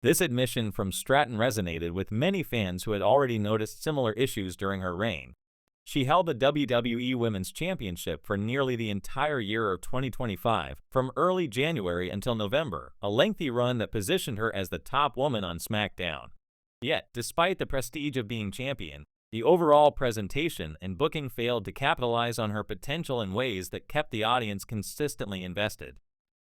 This admission from Stratton resonated with many fans who had already noticed similar issues during her reign. She held the WWE Women's Championship for nearly the entire year of 2025, from early January until November, a lengthy run that positioned her as the top woman on SmackDown. Yet, despite the prestige of being champion, the overall presentation and booking failed to capitalize on her potential in ways that kept the audience consistently invested.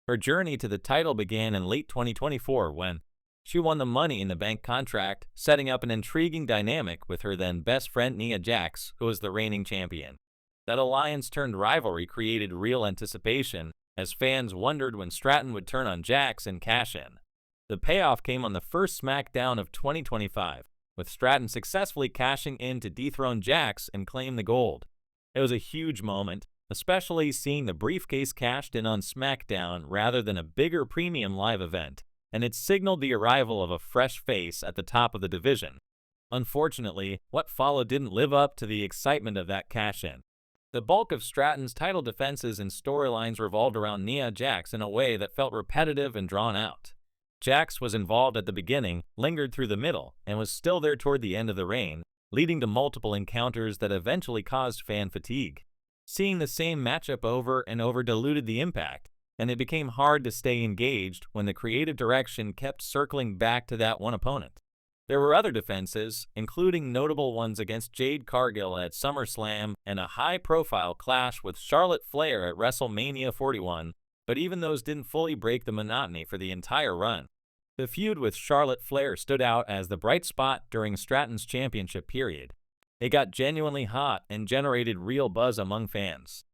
Her journey to the title began in late 2024 when she won the Money in the Bank contract, setting up an intriguing dynamic with her then best friend Nia Jax, who was the reigning champion. That alliance-turned-rivalry created real anticipation, as fans wondered when Stratton would turn on Jax and cash in. The payoff came on the first SmackDown of 2025, with Stratton successfully cashing in to dethrone Jax and claim the gold. It was a huge moment, especially seeing the briefcase cashed in on SmackDown rather than a bigger premium live event, and it signaled the arrival of a fresh face at the top of the division. Unfortunately, what followed didn't live up to the excitement of that cash-in. The bulk of Stratton's title defenses and storylines revolved around Nia Jax in a way that felt repetitive and drawn out. Jax was involved at the beginning, lingered through the middle, and was still there toward the end of the reign, leading to multiple encounters that eventually caused fan fatigue. Seeing the same matchup over and over diluted the impact, and it became hard to stay engaged when the creative direction kept circling back to that one opponent. There were other defenses, including notable ones against Jade Cargill at SummerSlam and a high-profile clash with Charlotte Flair at WrestleMania 41, but even those didn't fully break the monotony for the entire run. The feud with Charlotte Flair stood out as the bright spot during Stratton's championship period. It got genuinely hot and generated real buzz among fans.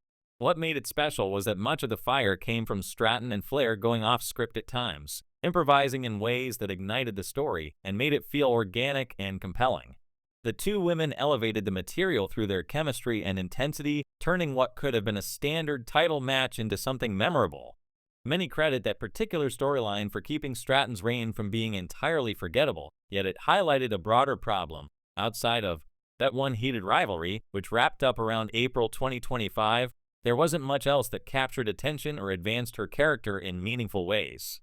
What made it special was that much of the fire came from Stratton and Flair going off script at times, improvising in ways that ignited the story and made it feel organic and compelling. The two women elevated the material through their chemistry and intensity, turning what could have been a standard title match into something memorable. Many credit that particular storyline for keeping Stratton's reign from being entirely forgettable, yet it highlighted a broader problem. Outside of that one heated rivalry, which wrapped up around April 2025, there wasn't much else that captured attention or advanced her character in meaningful ways.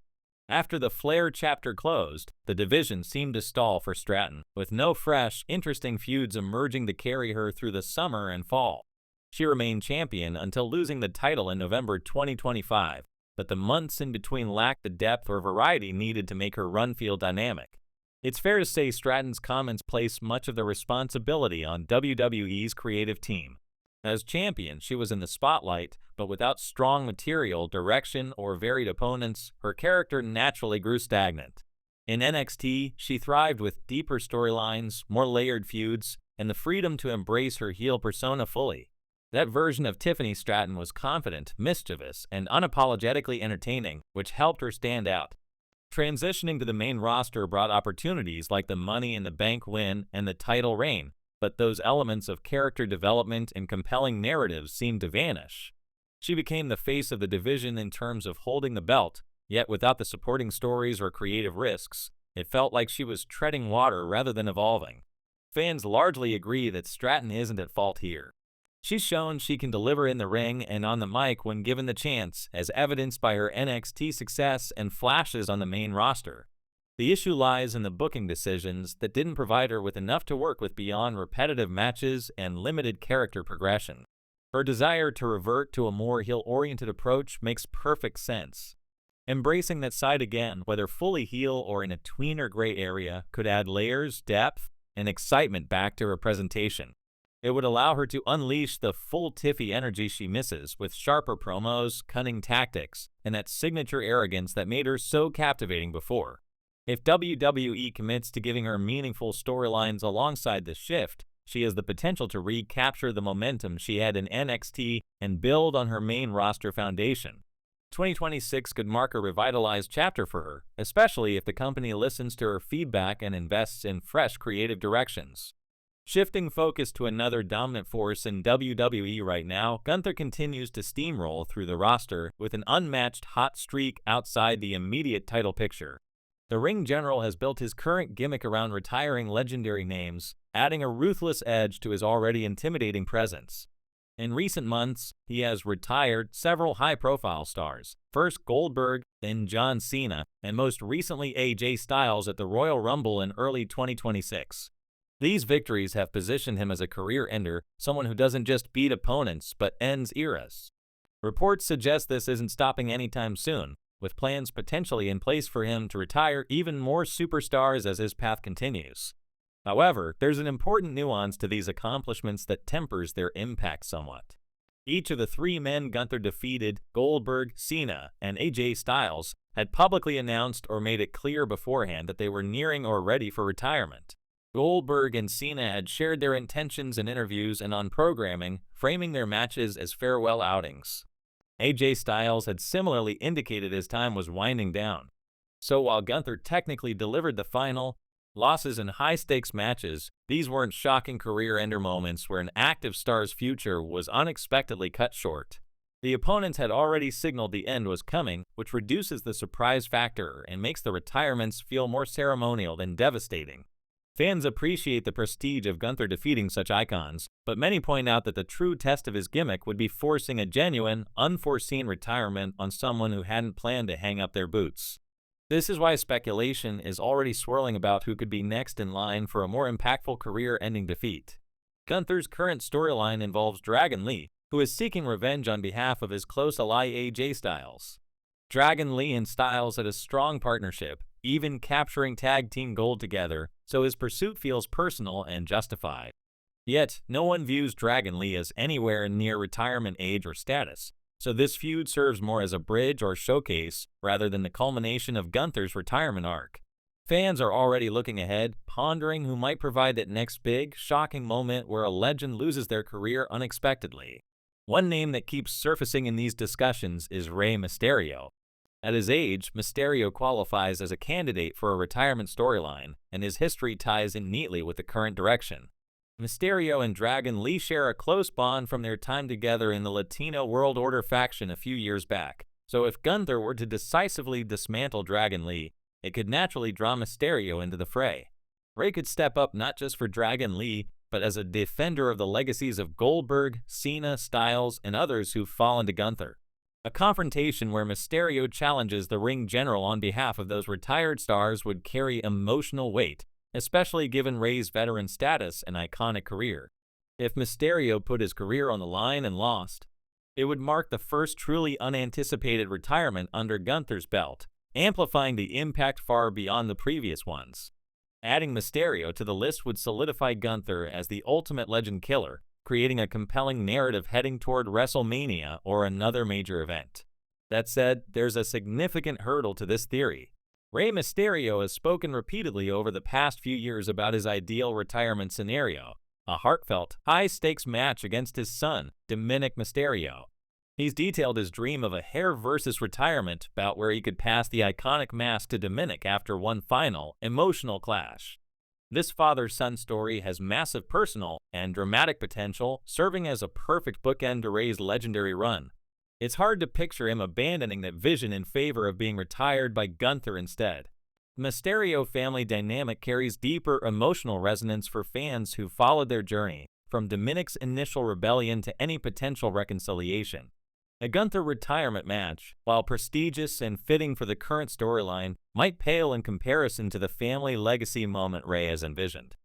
After the Flair chapter closed, the division seemed to stall for Stratton, with no fresh, interesting feuds emerging to carry her through the summer and fall. She remained champion until losing the title in November 2025, but the months in between lacked the depth or variety needed to make her run feel dynamic. It's fair to say Stratton's comments place much of the responsibility on WWE's creative team. As champion, she was in the spotlight, but without strong material, direction, or varied opponents, her character naturally grew stagnant. In NXT, she thrived with deeper storylines, more layered feuds, and the freedom to embrace her heel persona fully. That version of Tiffany Stratton was confident, mischievous, and unapologetically entertaining, which helped her stand out. Transitioning to the main roster brought opportunities like the Money in the Bank win and the title reign, but those elements of character development and compelling narratives seemed to vanish. She became the face of the division in terms of holding the belt, yet without the supporting stories or creative risks, it felt like she was treading water rather than evolving. Fans largely agree that Stratton isn't at fault here. She's shown she can deliver in the ring and on the mic when given the chance, as evidenced by her NXT success and flashes on the main roster. The issue lies in the booking decisions that didn't provide her with enough to work with beyond repetitive matches and limited character progression. Her desire to revert to a more heel-oriented approach makes perfect sense. Embracing that side again, whether fully heel or in a tween or gray area, could add layers, depth, and excitement back to her presentation. It would allow her to unleash the full Tiffy energy she misses with sharper promos, cunning tactics, and that signature arrogance that made her so captivating before. If WWE commits to giving her meaningful storylines alongside the shift, she has the potential to recapture the momentum she had in NXT and build on her main roster foundation. 2026 could mark a revitalized chapter for her, especially if the company listens to her feedback and invests in fresh creative directions. Shifting focus to another dominant force in WWE right now, Gunther continues to steamroll through the roster with an unmatched hot streak outside the immediate title picture. The ring general has built his current gimmick around retiring legendary names, adding a ruthless edge to his already intimidating presence. In recent months, he has retired several high-profile stars, first Goldberg, then John Cena, and most recently AJ Styles at the Royal Rumble in early 2026. These victories have positioned him as a career ender, someone who doesn't just beat opponents but ends eras. Reports suggest this isn't stopping anytime soon, with plans potentially in place for him to retire even more superstars as his path continues. However, there's an important nuance to these accomplishments that tempers their impact somewhat. Each of the three men Gunther defeated, Goldberg, Cena, and AJ Styles, had publicly announced or made it clear beforehand that they were nearing or ready for retirement. Goldberg and Cena had shared their intentions in interviews and on programming, framing their matches as farewell outings. AJ Styles had similarly indicated his time was winding down. So while Gunther technically delivered the final losses in high-stakes matches, these weren't shocking career-ender moments where an active star's future was unexpectedly cut short. The opponents had already signaled the end was coming, which reduces the surprise factor and makes the retirements feel more ceremonial than devastating. Fans appreciate the prestige of Gunther defeating such icons, but many point out that the true test of his gimmick would be forcing a genuine, unforeseen retirement on someone who hadn't planned to hang up their boots. This is why speculation is already swirling about who could be next in line for a more impactful career-ending defeat. Gunther's current storyline involves Dragon Lee, who is seeking revenge on behalf of his close ally AJ Styles. Dragon Lee and Styles had a strong partnership, even capturing tag team gold together, so his pursuit feels personal and justified. Yet, no one views Dragon Lee as anywhere near retirement age or status, so this feud serves more as a bridge or showcase rather than the culmination of Gunther's retirement arc. Fans are already looking ahead, pondering who might provide that next big, shocking moment where a legend loses their career unexpectedly. One name that keeps surfacing in these discussions is Rey Mysterio. At his age, Mysterio qualifies as a candidate for a retirement storyline, and his history ties in neatly with the current direction. Mysterio and Dragon Lee share a close bond from their time together in the Latino World Order faction a few years back, so if Gunther were to decisively dismantle Dragon Lee, it could naturally draw Mysterio into the fray. Rey could step up not just for Dragon Lee, but as a defender of the legacies of Goldberg, Cena, Styles, and others who've fallen to Gunther. A confrontation where Mysterio challenges the ring general on behalf of those retired stars would carry emotional weight, especially given Rey's veteran status and iconic career. If Mysterio put his career on the line and lost, it would mark the first truly unanticipated retirement under Gunther's belt, amplifying the impact far beyond the previous ones. Adding Mysterio to the list would solidify Gunther as the ultimate legend killer, creating a compelling narrative heading toward WrestleMania or another major event. That said, there's a significant hurdle to this theory. Rey Mysterio has spoken repeatedly over the past few years about his ideal retirement scenario, a heartfelt, high-stakes match against his son, Dominic Mysterio. He's detailed his dream of a hair versus retirement bout where he could pass the iconic mask to Dominic after one final, emotional clash. This father-son story has massive personal and dramatic potential, serving as a perfect bookend to Rey's legendary run. It's hard to picture him abandoning that vision in favor of being retired by Gunther instead. The Mysterio family dynamic carries deeper emotional resonance for fans who followed their journey, from Dominic's initial rebellion to any potential reconciliation. A Gunther retirement match, while prestigious and fitting for the current storyline, might pale in comparison to the family legacy moment Rey has envisioned.